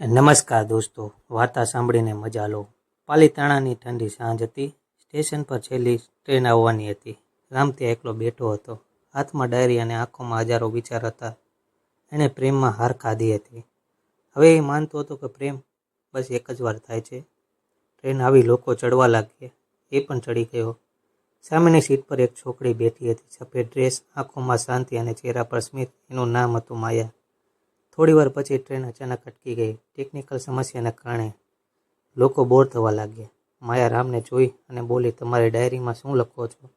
નમસ્કાર દોસ્તો, વાર્તા સાંભળીને મજા લો। પાલીતાણાની ઠંડી સાંજ હતી। સ્ટેશન પર છેલ્લી ટ્રેન આવવાની હતી। રામ ત્યાં એકલો બેઠો હતો। હાથમાં ડાયરી અને આંખોમાં હજારો વિચાર હતા। એણે પ્રેમમાં હાર ખાધી હતી। હવે એ માનતો હતો કે પ્રેમ બસ એક જ વાર થાય છે। ટ્રેન આવી, લોકો ચડવા લાગ્યા। એ પણ ચડી ગયો। સામેની સીટ પર એક છોકરી બેઠી હતી, સફેદ ડ્રેસ, આંખોમાં શાંતિ અને ચહેરા પર સ્મિત। એનું નામ હતું માયા। થોડી વાર પછી ટ્રેન અચાનક અટકી ગઈ। ટેકનિકલ સમસ્યાને કારણે લોકો બોર થવા લાગ્યા। માયા રામને જોઈ અને બોલી, તમારી ડાયરીમાં શું લખો છો?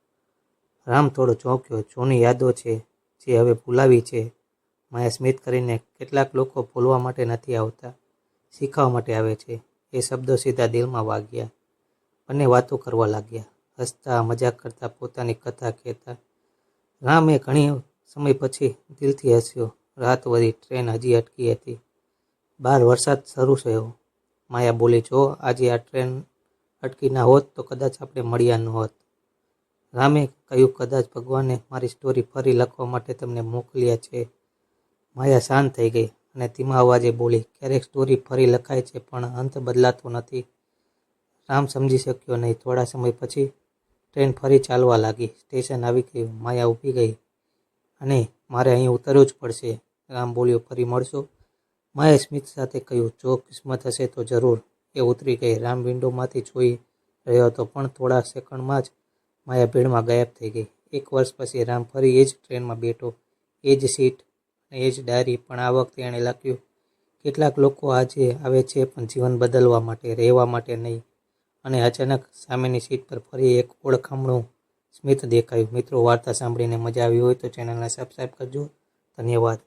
રામ થોડો ચોંક્યો। જૂની યાદો છે જે હવે ભૂલાવી છે, માયા સ્મિત કરીને। કેટલાક લોકો ભૂલવા માટે નથી આવતા, શીખવા માટે આવે છે। એ શબ્દો સીધા દિલમાં વાગ્યા। બંને વાતો કરવા લાગ્યા, હસતા, મજાક કરતા, પોતાની કથા કહેતા। રામ એ ઘણી સમય પછી દિલથી હસ્યો। રાત વધી, ટ્રેન હજી અટકી હતી। બહાર વરસાદ શરૂ થયો। માયા બોલી, જો આજે આ ટ્રેન અટકી ના હોત તો કદાચ આપણે મળ્યા ન હોત। રામે કહ્યું, કદાચ ભગવાને મારી સ્ટોરી ફરી લખવા માટે તમને મોકલ્યા છે। માયા શાંત થઈ ગઈ અને ધીમા અવાજે બોલી, ક્યારેક સ્ટોરી ફરી લખાય છે પણ અંત બદલાતો નથી। રામ સમજી શક્યો નહીં। થોડા સમય પછી ટ્રેન ફરી ચાલવા લાગી। સ્ટેશન આવી ગયું। માયા ઊભી ગઈ, અને મારે અહીં ઉતરવું જ પડશે। રામ બોલ્યો, ફરી મળશો? માયાએ સ્મિત સાથે કહ્યું, જો કિસ્મત હશે તો જરૂર। એ ઉતરી ગઈ। રામ વિન્ડોમાંથી જોઈ રહ્યો હતો, પણ થોડા સેકન્ડમાં જ માયા ભીડમાં ગાયબ થઈ ગઈ। એક વર્ષ પછી રામ ફરી એ જ ટ્રેનમાં બેઠો, એ જ સીટ અને એ જ ડાયરી, પણ આ વખતે એણે લખ્યું, કેટલાક લોકો આજે આવે છે પણ જીવન બદલવા માટે, રહેવા માટે નહીં। અને અચાનક સામેની સીટ પર ફરી એક ઓળખામણું સ્મિત દેખાયું। મિત્રો, વાર્તા સાંભળીને મજા આવી હોય તો ચેનલને સબસ્ક્રાઈબ કરજો। ધન્યવાદ।